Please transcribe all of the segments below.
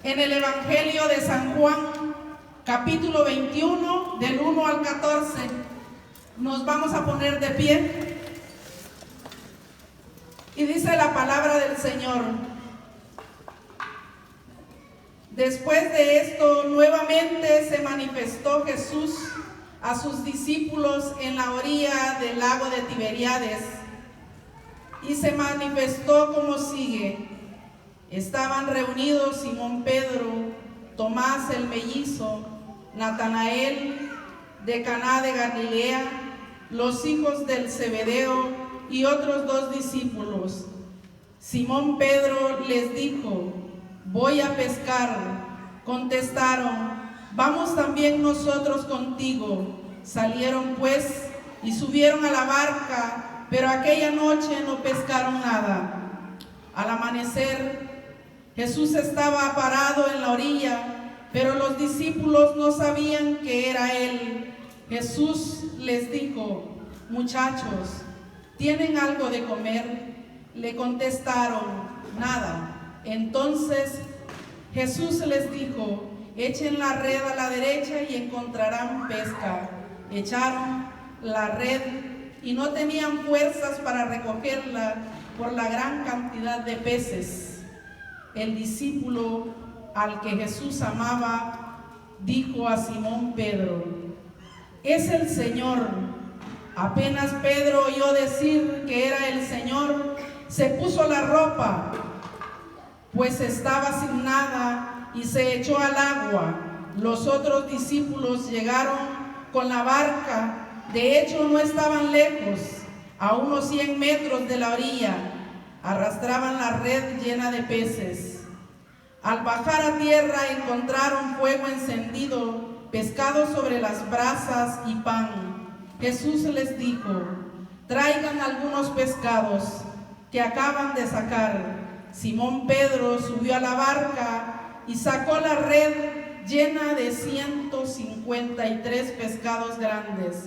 en el Evangelio de San Juan, capítulo 21, del 1 al 14. Nos vamos a poner de pie. Y dice la palabra del Señor: después de esto, nuevamente se manifestó Jesús a sus discípulos en la orilla del lago de Tiberíades, y se manifestó como sigue. Estaban reunidos Simón Pedro, Tomás el mellizo, Natanael de Caná de Galilea, los hijos del Zebedeo y otros 2 discípulos. Simón Pedro les dijo: voy a pescar. Contestaron: vamos también nosotros contigo. Salieron pues y subieron a la barca, pero aquella noche no pescaron nada. Al amanecer, Jesús estaba parado en la orilla, pero los discípulos no sabían que era Él. Jesús les dijo: muchachos, ¿tienen algo de comer? Le contestaron: nada. Entonces Jesús les dijo: echen la red a la derecha y encontrarán pesca. Echaron la red y no tenían fuerzas para recogerla por la gran cantidad de peces. El discípulo al que Jesús amaba dijo a Simón Pedro: es el Señor. Apenas Pedro oyó decir que era el Señor, se puso la ropa, pues estaba sin nada, y se echó al agua. Los otros discípulos llegaron con la barca. De hecho, no estaban lejos, a unos 100 metros de la orilla. Arrastraban la red llena de peces. Al bajar a tierra encontraron fuego encendido, pescado sobre las brasas y pan. Jesús les dijo: traigan algunos pescados que acaban de sacar. Simón Pedro subió a la barca y sacó la red llena de 153 pescados grandes.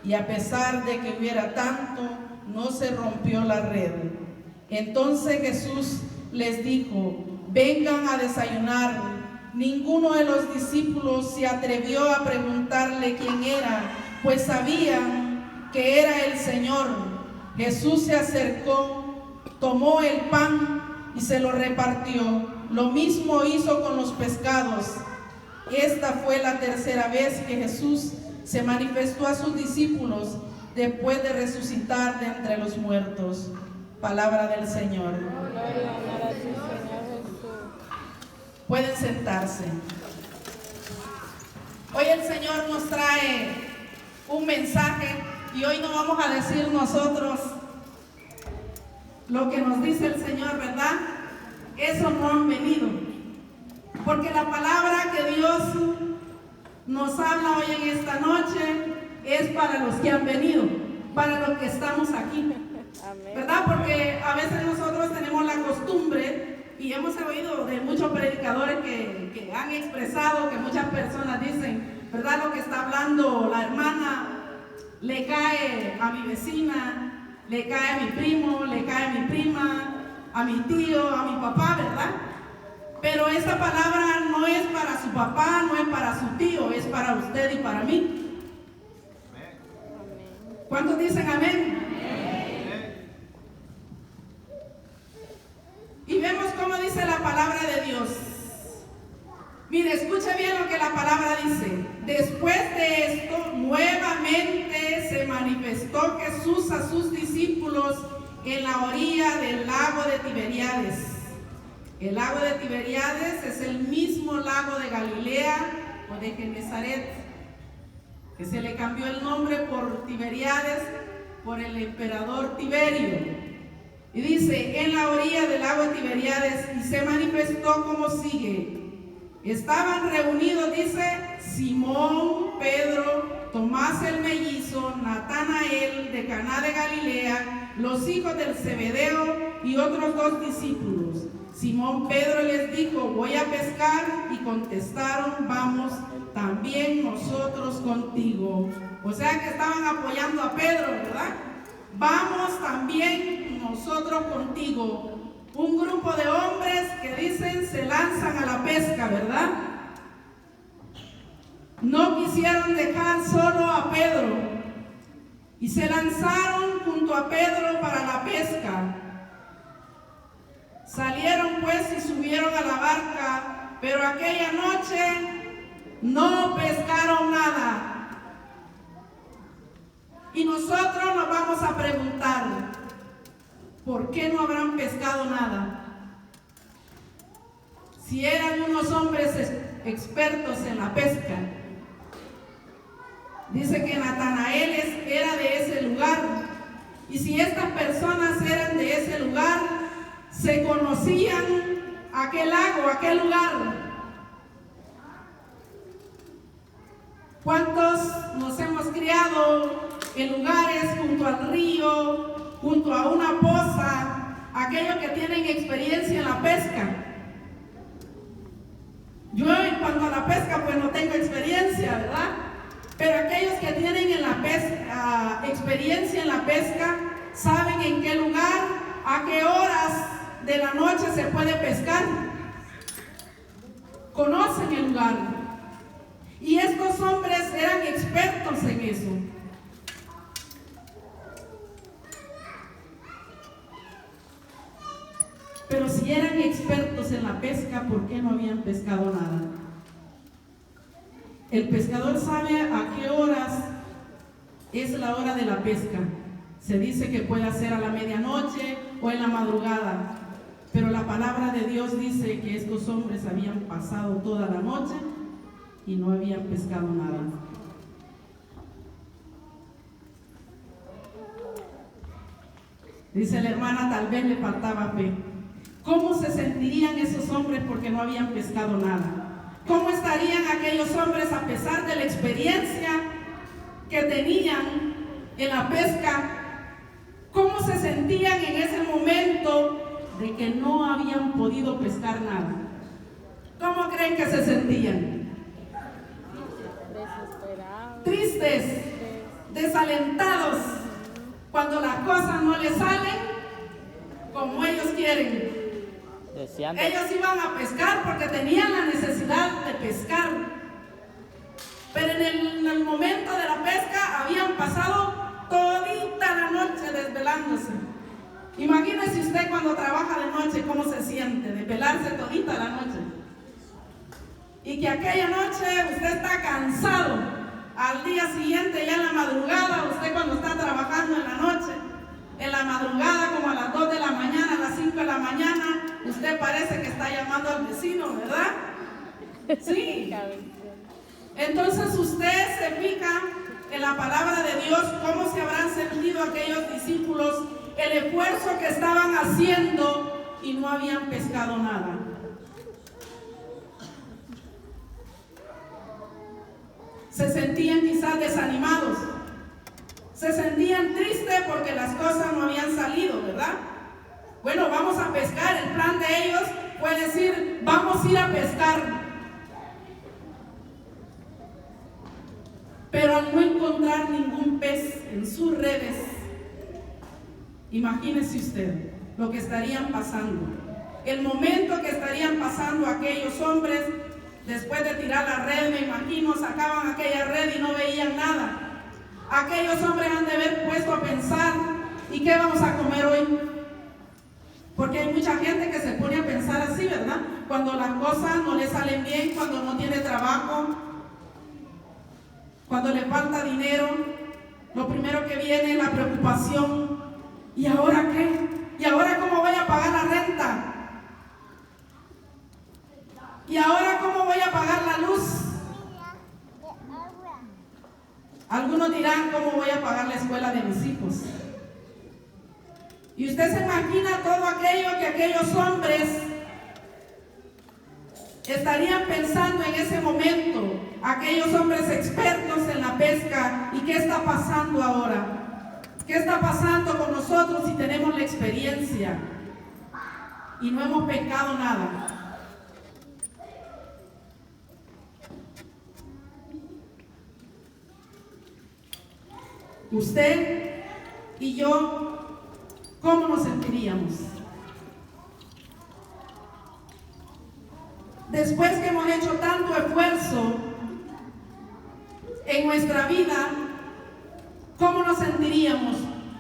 Y a pesar de que hubiera tanto, no se rompió la red. Entonces Jesús les dijo: vengan a desayunar. Ninguno de los discípulos se atrevió a preguntarle quién era, pues sabían que era el Señor. Jesús se acercó, tomó el pan y se lo repartió. Lo mismo hizo con los pescados. Esta fue la tercera vez que Jesús se manifestó a sus discípulos después de resucitar de entre los muertos. Palabra del Señor. Pueden sentarse. Hoy el Señor nos trae un mensaje y hoy no vamos a decir nosotros lo que nos dice el Señor, ¿verdad? Eso no han venido. Porque la palabra que Dios nos habla hoy en esta noche es para los que han venido, para los que estamos aquí. ¿Verdad? Porque a veces nosotros tenemos la costumbre, y hemos oído de muchos predicadores que han expresado, que muchas personas dicen, ¿verdad? Lo que está hablando la hermana le cae a mi vecina, le cae a mi primo, le cae a mi prima, a mi tío, a mi papá, ¿verdad? Pero esa palabra no es para su papá, no es para su tío, es para usted y para mí. ¿Cuántos dicen amén? Y vemos cómo dice la palabra de Dios. Mire, escuche bien lo que la palabra dice. Después de esto, nuevamente se manifestó Jesús a sus discípulos en la orilla del lago de Tiberíades. El lago de Tiberíades es el mismo lago de Galilea o de Genezaret, que se le cambió el nombre por Tiberíades por el emperador Tiberio. Y dice: en la orilla del lago de Tiberíades, y se manifestó como sigue. Estaban reunidos, dice, Simón, Pedro, Tomás el mellizo, Natanael de Caná de Galilea, los hijos del Zebedeo y otros 2 discípulos. Simón Pedro les dijo: voy a pescar. Y contestaron: vamos también nosotros contigo. O sea que estaban apoyando a Pedro, ¿verdad? Vamos también nosotros contigo. un grupo de hombres que dicen se lanzan a la pesca, ¿verdad? No quisieron dejar solo a Pedro y se lanzaron junto a Pedro para la pesca. Salieron pues y subieron a la barca, pero aquella noche no pescaron nada. Y nosotros nos vamos a preguntar, ¿por qué no habrán pescado nada? Si eran unos hombres expertos en la pesca. Dice que Natanael era de ese lugar. Y si estas personas eran de ese lugar, se conocían aquel lago, aquel lugar. ¿Cuántos nos hemos criado en lugares junto al río, junto a una poza, aquellos que tienen experiencia en la pesca? Yo en cuanto a la pesca pues no tengo experiencia, ¿verdad? Pero aquellos que tienen en la pesca, experiencia en la pesca, saben en qué lugar, a qué horas de la noche se puede pescar. Conocen el lugar. Y estos hombres eran expertos en eso. Pero si eran expertos en la pesca, ¿por qué no habían pescado nada? El pescador sabe a qué horas es la hora de la pesca. Se dice que puede ser a la medianoche o en la madrugada. Pero la palabra de Dios dice que estos hombres habían pasado toda la noche y no habían pescado nada. Dice la hermana, tal vez le faltaba fe. ¿Cómo se sentirían esos hombres porque no habían pescado nada? ¿Cómo estarían aquellos hombres a pesar de la experiencia que tenían en la pesca? ¿Cómo se sentían en ese momento de que no habían podido pescar nada? ¿Cómo creen que se sentían? Tristes, desalentados, cuando las cosas no les salen como ellos quieren. Ellos iban a pescar porque tenían la necesidad de pescar, pero en el momento de la pesca habían pasado todita la noche desvelándose. Imagínese usted cuando trabaja de noche cómo se siente, desvelarse todita la noche. Y que aquella noche usted está cansado, al día siguiente ya en la madrugada, usted cuando está trabajando en la noche, en la madrugada como a las 2 de la mañana, a las 5 de la mañana, usted parece que está llamando al vecino, ¿verdad? Sí. Entonces usted se fija en la palabra de Dios, cómo se habrán sentido aquellos discípulos, el esfuerzo que estaban haciendo y no habían pescado nada. Se sentían quizás desanimados, se sentían tristes porque las cosas no habían salido, ¿verdad? Bueno, vamos a pescar. El plan de ellos fue decir, vamos a ir a pescar. Pero al no encontrar ningún pez en sus redes, imagínese usted lo que estarían pasando. El momento que estarían pasando aquellos hombres, después de tirar la red, me imagino, sacaban aquella red y no veían nada. Aquellos hombres han de haber puesto a pensar, ¿y qué vamos a comer hoy? Porque hay mucha gente que se pone a pensar así, ¿verdad? Cuando las cosas no le salen bien, cuando no tiene trabajo, cuando le falta dinero, lo primero que viene es la preocupación. ¿Y ahora qué? ¿Y ahora cómo voy a pagar la renta? ¿Y ahora cómo voy a pagar la luz? Algunos dirán, ¿cómo voy a pagar la escuela de mis hijos? Y usted se imagina todo aquello que aquellos hombres estarían pensando en ese momento, aquellos hombres expertos en la pesca. ¿Y qué está pasando ahora? ¿Qué está pasando con nosotros si tenemos la experiencia y no hemos pescado nada? Usted y yo, ¿cómo nos sentiríamos? después que hemos hecho tanto esfuerzo en nuestra vida, ¿cómo nos sentiríamos?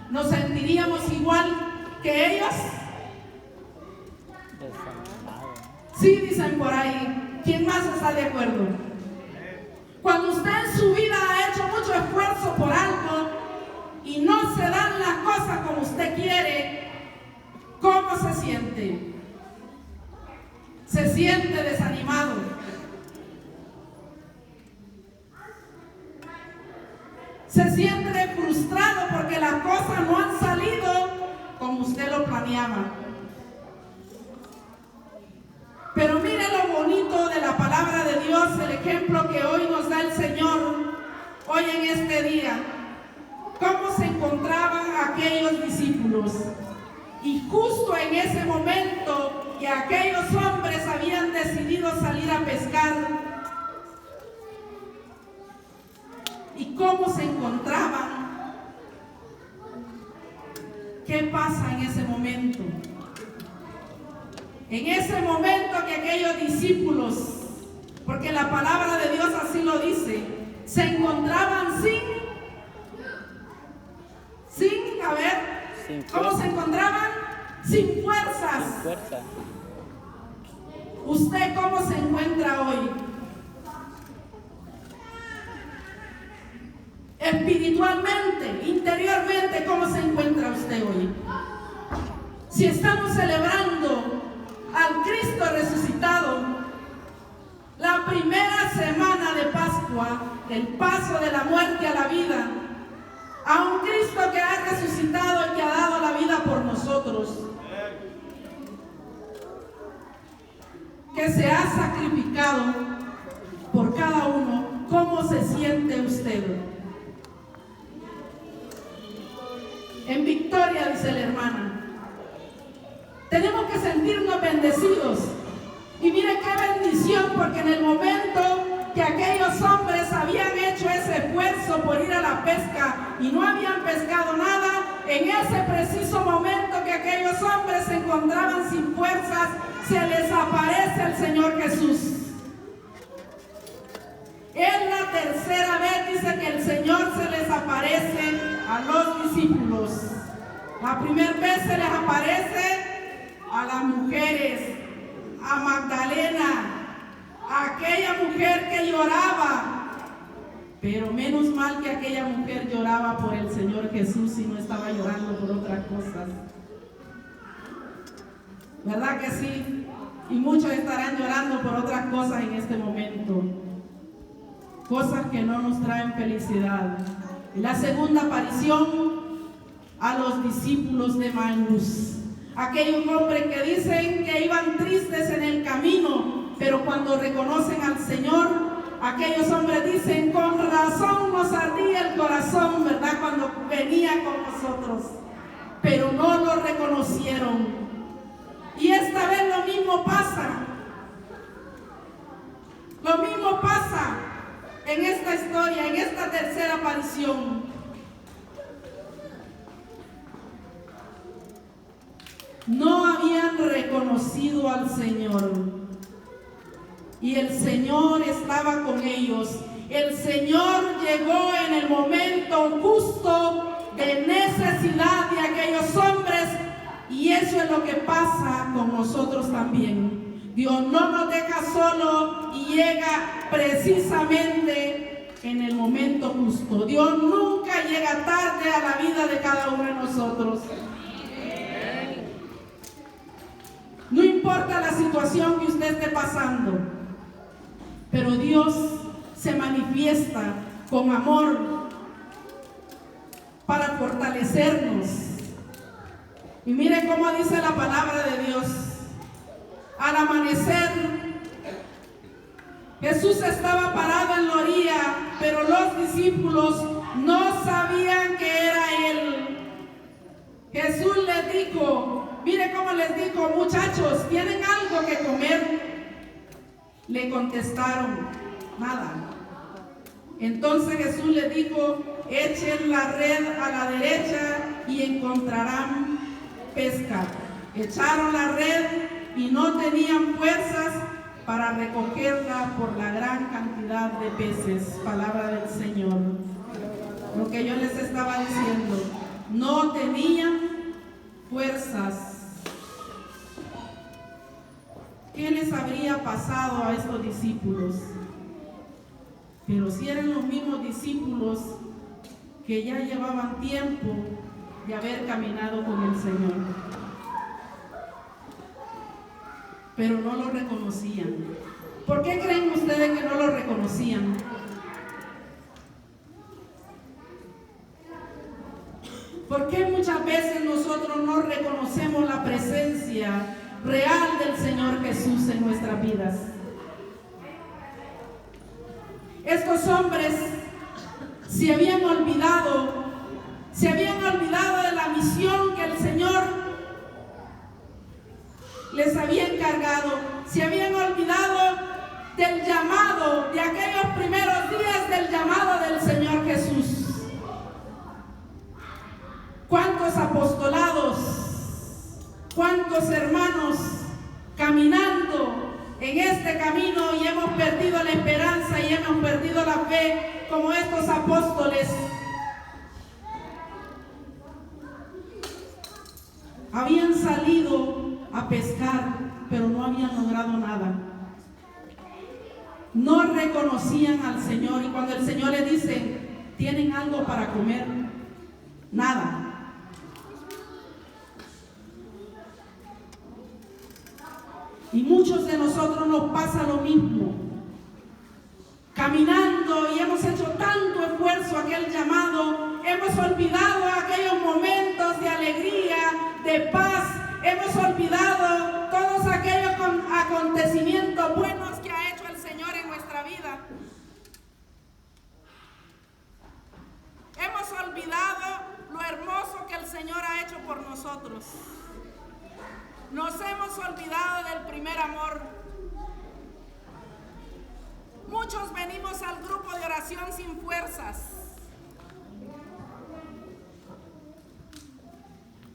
¿Nos sentiríamos igual que ellos? Sí, dicen por ahí. ¿Quién más está de acuerdo? Cuando usted en su vida ha hecho mucho esfuerzo por algo y no se dan las cosas como usted quiere, ¿cómo se siente? Se siente desanimado. Se siente frustrado porque las cosas no han salido como usted lo planeaba. Pero mire lo bonito de la palabra de Dios, el ejemplo que hoy nos da el Señor, hoy en este día. Cómo se encontraban aquellos discípulos. Y justo en ese momento que aquellos hombres habían decidido salir a pescar, y cómo se encontraban. ¿Qué pasa en ese momento? En ese momento que aquellos discípulos, porque la palabra de Dios así lo dice, se encontraban ¿cómo se encontraban? Sin fuerzas. Sin fuerza. ¿Usted cómo se encuentra hoy? Espiritualmente, interiormente, ¿cómo se encuentra usted hoy? Si estamos celebrando al Cristo resucitado, la primera semana de Pascua, el paso de la muerte a la vida, a un Cristo que ha resucitado y que ha dado la vida por nosotros, que se ha sacrificado por cada uno. ¿Cómo se siente usted? En victoria, dice la hermana. Tenemos que sentirnos bendecidos. Y mire qué bendición, porque en el momento que aquellos hombres habían hecho ese esfuerzo por ir a la pesca y no habían pescado nada, en ese preciso momento que aquellos hombres se encontraban sin fuerzas, se les aparece el Señor Jesús. Es la tercera vez, dice, que el Señor se les aparece a los discípulos. La primera vez se les aparece a las mujeres, a Magdalena, a aquella mujer que lloraba. Pero menos mal que aquella mujer lloraba por el Señor Jesús y no estaba llorando por otras cosas. ¿Verdad que sí? Y muchos estarán llorando por otras cosas en este momento. Cosas que no nos traen felicidad. La segunda aparición a los discípulos de Maús. Aquellos hombres que dicen que iban tristes en el camino, pero cuando reconocen al Señor, aquellos hombres dicen, con razón nos ardía el corazón, ¿verdad? Cuando venía con nosotros, pero no lo reconocieron. Y esta vez lo mismo pasa. Lo mismo pasa en esta historia, en esta tercera aparición. No habían reconocido al Señor. Y el Señor estaba con ellos. El Señor llegó en el momento justo de necesidad de aquellos hombres. Y eso es lo que pasa con nosotros también. Dios no nos deja solo y llega precisamente en el momento justo. Dios nunca llega tarde a la vida de cada uno de nosotros. No importa la situación que usted esté pasando, pero Dios se manifiesta con amor para fortalecernos. Y mire cómo dice la palabra de Dios. Al amanecer, Jesús estaba parado en la orilla, pero los discípulos no sabían que era Él. Jesús les dijo, mire cómo les dijo, muchachos, ¿tienen algo que comer? Le contestaron, nada. Entonces Jesús les dijo, echen la red a la derecha y encontrarán pesca. Echaron la red y no tenían fuerzas para para recogerla por la gran cantidad de peces. Palabra del Señor. Lo que yo les estaba diciendo, no tenían fuerzas. ¿Qué les habría pasado a estos discípulos? Pero si eran los mismos discípulos que ya llevaban tiempo de haber caminado con el Señor, pero no lo reconocían. ¿Por qué creen ustedes que no lo reconocían? ¿Por qué muchas veces nosotros no reconocemos la presencia real del Señor Jesús en nuestras vidas? Estos hombres se habían olvidado de la misión que el Señor les había encargado, se habían olvidado del llamado, de aquellos primeros días del llamado del Señor Jesús. ¿Cuántos apostolados, cuántos hermanos caminando en este camino y hemos perdido la esperanza y hemos perdido la fe como estos apóstoles? Habían salido a pescar, pero no habían logrado nada. No reconocían al Señor, y cuando el Señor les dice, ¿tienen algo para comer? Nada. Y muchos de nosotros nos pasa lo mismo. Caminando y hemos hecho tanto esfuerzo, aquel llamado, hemos olvidado aquellos momentos de alegría, de paz, hemos olvidado todos aquellos acontecimientos buenos que ha hecho el Señor en nuestra vida. Hemos olvidado lo hermoso que el Señor ha hecho por nosotros. Nos hemos olvidado del primer amor. Muchos venimos al grupo de oración sin fuerzas.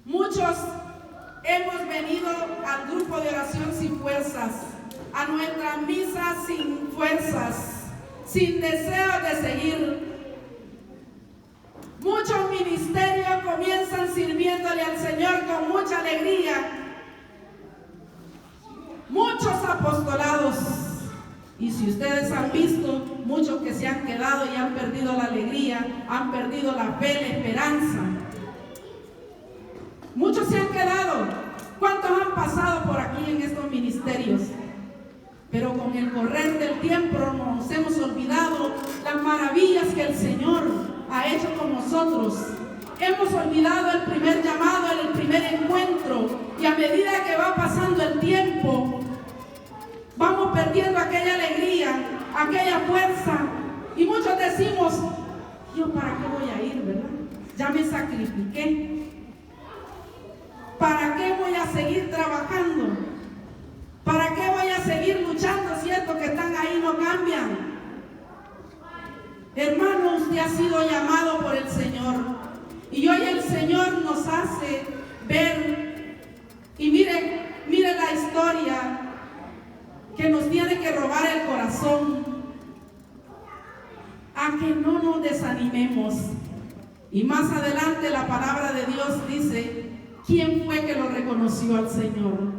Muchos hemos venido al grupo de oración sin fuerzas, a nuestra misa sin fuerzas, sin deseo de seguir. Muchos ministerios comienzan sirviéndole al Señor con mucha alegría. Muchos apostolados, y si ustedes han visto, muchos que se han quedado y han perdido la alegría, han perdido la fe, la esperanza. Muchos se han quedado. ¿Cuántos han pasado por aquí en estos ministerios? Pero con el correr del tiempo nos hemos olvidado las maravillas que el Señor ha hecho con nosotros. Hemos olvidado el primer llamado, el primer encuentro, y a medida que va pasando el tiempo, vamos perdiendo aquella alegría, aquella fuerza, y muchos decimos, ¿yo para qué voy a ir, verdad? Ya me sacrifiqué. ¿Para qué voy a seguir trabajando? ¿Para qué voy a seguir luchando si estos que están ahí no cambian? Hermano, usted ha sido llamado por el Señor, y hoy el Señor nos hace ver, y mire la historia que nos tiene que robar el corazón, a que no nos desanimemos. Y más adelante la palabra de Dios dice, ¿quién fue que lo reconoció al Señor?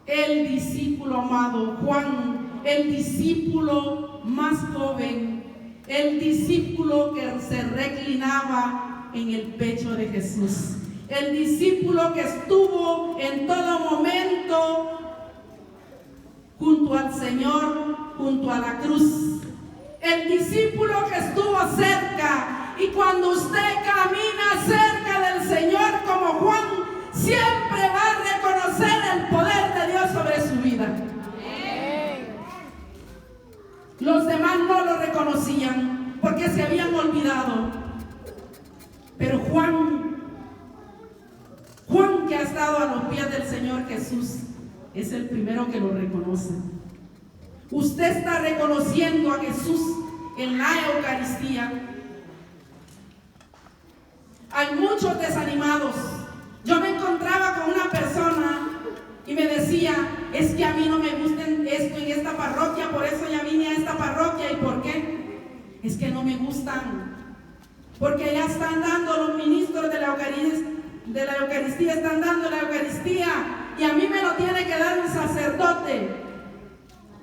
El discípulo amado Juan, el discípulo más joven, el discípulo que se reclinaba en el pecho de Jesús, el discípulo que estuvo en todo momento junto al Señor, junto a la cruz, el discípulo que estuvo cerca. Y cuando usted camina cerca del Señor como Juan, siempre va a reconocer el poder de Dios sobre su vida. Los demás no lo reconocían porque se habían olvidado, pero Juan que ha estado a los pies del Señor Jesús, es el primero que lo reconoce. Usted está reconociendo a Jesús en la Eucaristía. Hay muchos desanimados. Yo me encontraba con una persona y me decía, es que a mí no me gusta no me gustan, porque ya están dando los ministros de la Eucaristía, están dando la Eucaristía, y a mí me lo tiene que dar un sacerdote.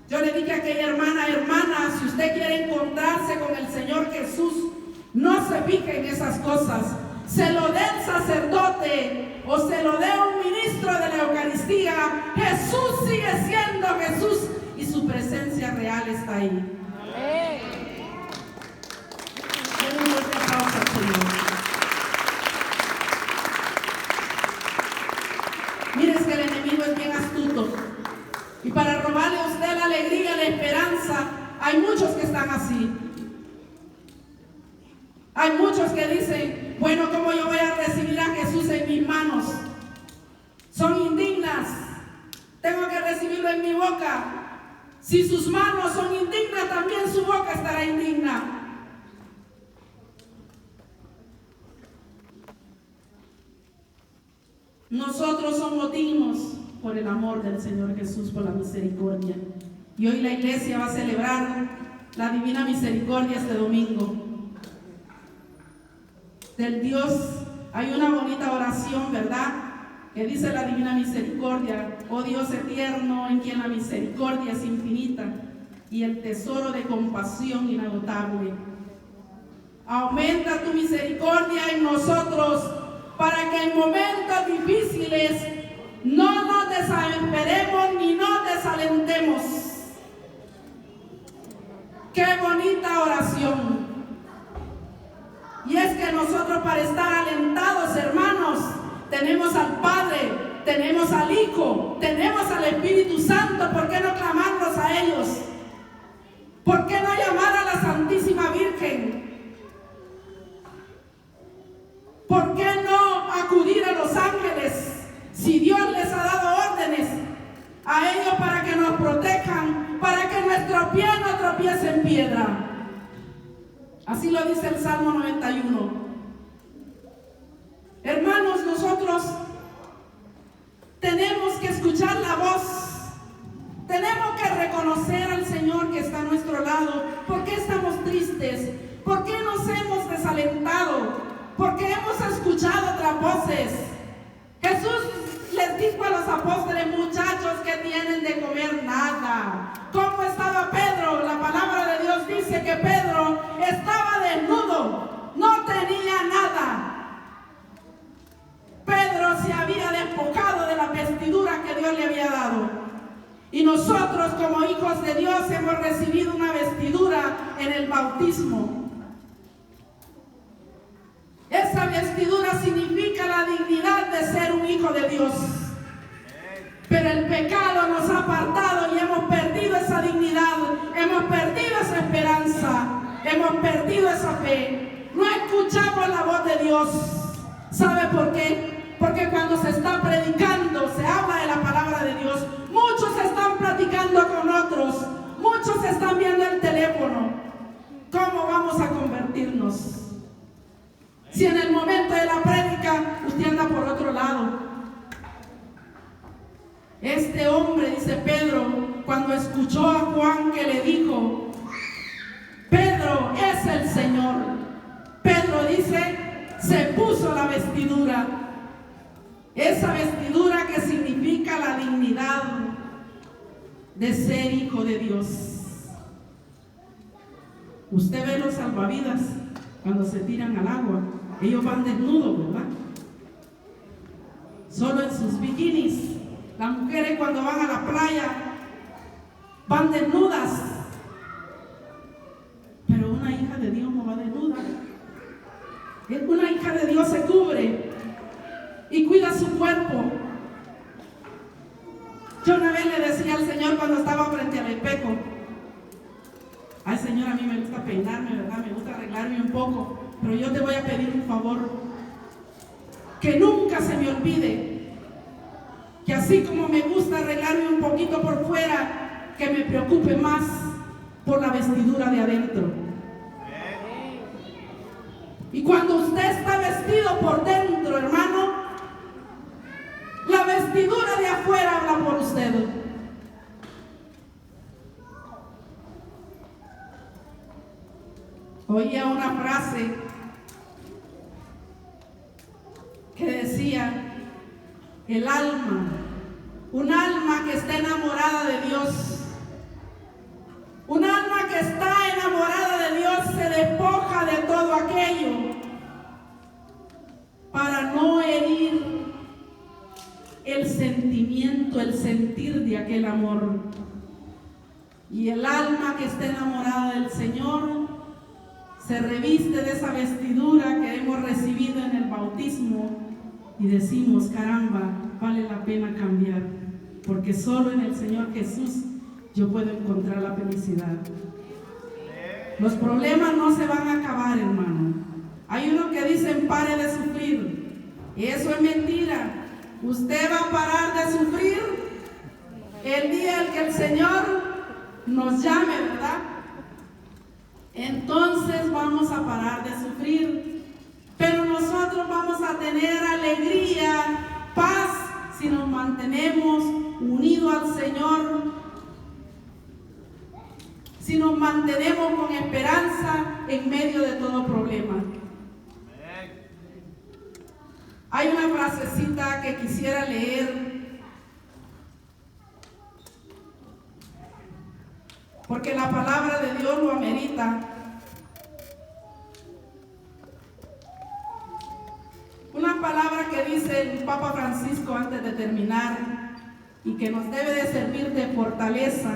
Yo le dije a aquella hermana, si usted quiere encontrarse con el Señor Jesús, no se fije en esas cosas. Se lo dé el sacerdote o se lo dé un ministro de la Eucaristía, Jesús sigue siendo Jesús y su presencia real está ahí. Denle un fuerte aplauso al Señor. Mire, es que el enemigo es bien astuto, y para robarle a usted la alegría, la esperanza, hay muchos que están así. Hay muchos que dicen, bueno, ¿cómo yo voy a recibir a Jesús en mis manos? Son indignas, tengo que recibirlo en mi boca. Si sus manos son indignas, también su boca estará indigna. Nosotros somos dignos por el amor del Señor Jesús, por la misericordia. Y hoy la iglesia va a celebrar la Divina Misericordia este domingo. Del Dios, hay una bonita oración, ¿verdad?, que dice la Divina Misericordia: oh Dios eterno, en quien la misericordia es infinita y el tesoro de compasión inagotable. Aumenta tu misericordia en nosotros, para que en momentos difíciles no nos desesperemos ni nos desalentemos. ¡Qué bonita oración! Y es que nosotros, para estar alentados, hermanos, tenemos al Padre, tenemos al Hijo, tenemos al Espíritu Santo. ¿Por qué no clamarlos a ellos? ¿Por qué no llamar a la Santísima Virgen? ¿Por qué no acudir a los ángeles? Si Dios les ha dado órdenes a ellos para que nos protejan, para que nuestro pie no tropiece en piedra. Así lo dice el Salmo 91. Hermanos, nosotros tenemos que escuchar la voz, tenemos que reconocer al Señor que está a nuestro lado. ¿Por qué estamos tristes? ¿Por qué nos hemos desalentado? ¿Por qué hemos escuchado otras voces? Jesús les dijo a los apóstoles: muchachos, que tienen de comer nada. ¿Cómo estaba Pedro? La palabra de Dios dice que Pedro estaba desnudo, no tenía nada. Pedro se había despojado de la vestidura que Dios le había dado. Y nosotros, como hijos de Dios, hemos recibido una vestidura en el bautismo. Esa vestidura significa la dignidad de ser un hijo de Dios. Pero el pecado nos ha apartado y hemos perdido esa dignidad, hemos perdido esa esperanza, hemos perdido esa fe. No escuchamos la voz de Dios. ¿Sabe por qué? Porque cuando se está predicando, se habla de la palabra de Dios, muchos están platicando con otros, muchos están viendo el teléfono. ¿Cómo vamos a convertirnos? Si en el momento de la prédica usted anda por otro lado. Este hombre, dice Pedro, cuando escuchó a Juan que le dijo: Pedro es el Señor, Pedro dice, se puso la vestidura. Esa vestidura que significa la dignidad de ser hijo de Dios. Usted ve los salvavidas cuando se tiran al agua, ellos van desnudos, ¿verdad? Solo en sus bikinis. Las mujeres, cuando van a la playa, van desnudas. Pero una hija de Dios no va desnuda. Una hija de Dios se cubre y cuida su cuerpo. Yo una vez le decía al Señor, cuando estaba frente al espejo: ay, Señor, a mí me gusta peinarme, ¿verdad? Me gusta arreglarme un poco, pero yo te voy a pedir un favor, que nunca se me olvide que así como me gusta arreglarme un poquito por fuera, que me preocupe más por la vestidura de adentro. Y cuando usted está vestido por dentro, hermano, la vestidura de afuera habla por usted. oía una frase que decía, el alma, un alma que está enamorada de Dios, un alma que está enamorada de Dios se despoja de todo aquello para no herir el sentimiento, el sentir de aquel amor. Y el alma que está enamorada del Señor se reviste de esa vestidura que hemos recibido en el bautismo y decimos, caramba, vale la pena cambiar, porque solo en el Señor Jesús yo puedo encontrar la felicidad. Los problemas no se van a acabar, hermano. Hay unos que dicen, pare de sufrir. Eso es mentira. Usted va a parar de sufrir el día en que el Señor nos llame, ¿verdad? Entonces vamos a parar de sufrir, pero nosotros vamos a tener alegría, paz, si nos mantenemos unidos al Señor, si nos mantenemos con esperanza en medio de todo problema. Hay una frasecita que quisiera leer, porque la palabra de Dios lo amerita. Una palabra que dice el Papa Francisco antes de terminar y que nos debe de servir de fortaleza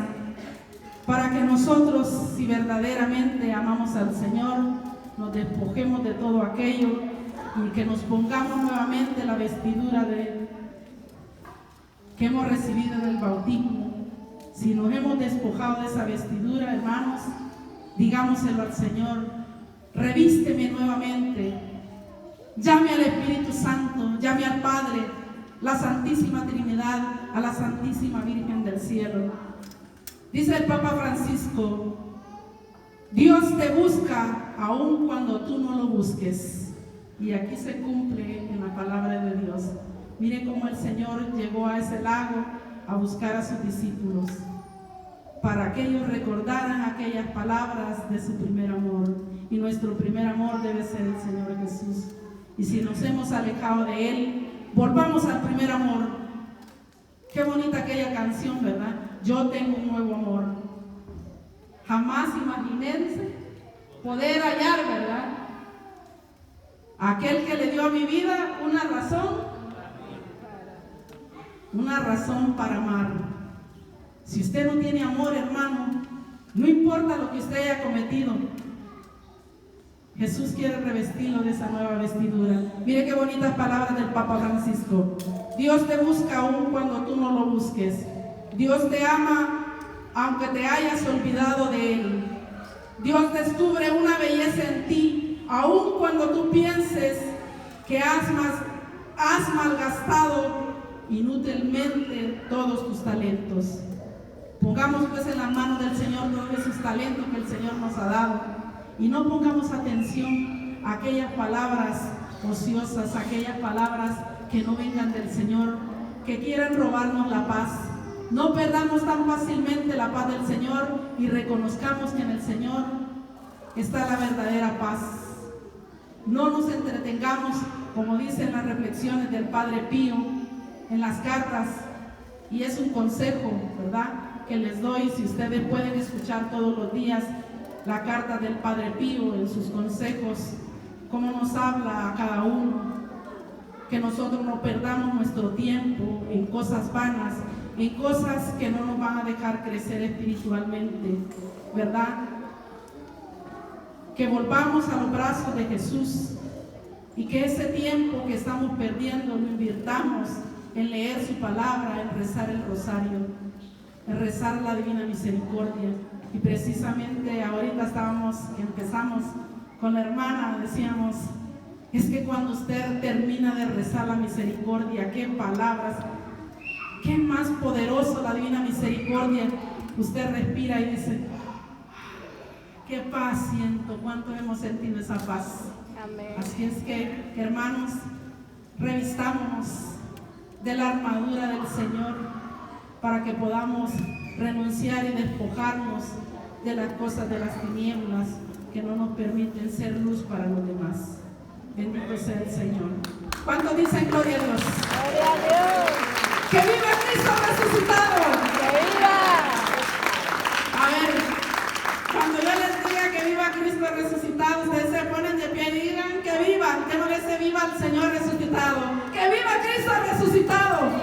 para que nosotros, si verdaderamente amamos al Señor, nos despojemos de todo aquello y que nos pongamos nuevamente la vestidura que hemos recibido en el bautismo. Si nos hemos despojado de esa vestidura, hermanos, digámoselo al Señor, revísteme nuevamente, llame al Espíritu Santo, llame al Padre, la Santísima Trinidad, a la Santísima Virgen del Cielo. Dice el Papa Francisco, Dios te busca aun cuando tú no lo busques. Y aquí se cumple en la palabra de Dios. Mire cómo el Señor llegó a ese lago a buscar a sus discípulos, para que ellos recordaran aquellas palabras de su primer amor. Y nuestro primer amor debe ser el Señor Jesús. Y si nos hemos alejado de Él, volvamos al primer amor. Qué bonita aquella canción, ¿verdad? Yo tengo un nuevo amor. Jamás imaginé poder hallar, ¿verdad? Aquel que le dio a mi vida una razón para amar. Si usted no tiene amor, hermano, no importa lo que usted haya cometido, Jesús quiere revestirlo de esa nueva vestidura. Mire qué bonitas palabras del Papa Francisco. Dios te busca aún cuando tú no lo busques. Dios te ama aunque te hayas olvidado de Él. Dios descubre una belleza en ti aún cuando tú pienses que has malgastado inútilmente todos tus talentos. Pongamos pues en las manos del Señor todos esos talentos que el Señor nos ha dado y no pongamos atención a aquellas palabras ociosas, a aquellas palabras que no vengan del Señor, que quieran robarnos la paz. No perdamos tan fácilmente la paz del Señor y reconozcamos que en el Señor está la verdadera paz. No nos entretengamos, como dicen las reflexiones del Padre Pío en las cartas, y es un consejo, ¿verdad?, que les doy. Si ustedes pueden escuchar todos los días la carta del Padre Pío en sus consejos, cómo nos habla a cada uno, que nosotros no perdamos nuestro tiempo en cosas vanas, en cosas que no nos van a dejar crecer espiritualmente, ¿verdad? Que volvamos a los brazos de Jesús y que ese tiempo que estamos perdiendo lo invirtamos en leer su palabra, en rezar el rosario, en rezar la Divina Misericordia. Y precisamente ahorita empezamos con la hermana, decíamos, es que cuando usted termina de rezar la misericordia, qué palabras, qué más poderoso la Divina Misericordia. Usted respira y dice, qué paz siento, cuánto hemos sentido esa paz. Amén. Así es que, hermanos, revistámonos de la armadura del Señor para que podamos renunciar y despojarnos de las cosas de las tinieblas, que que no nos permiten ser luz para los demás. Bendito sea el Señor. ¿Cuántos dicen gloria a Dios? ¡Gloria a Dios! ¡Que viva Cristo resucitado! ¡Que viva! A ver, cuando yo les diga que viva Cristo resucitado, ustedes se ponen de pie y digan que viva. ¿Qué no les viva el Señor resucitado? ¡Que viva Cristo resucitado!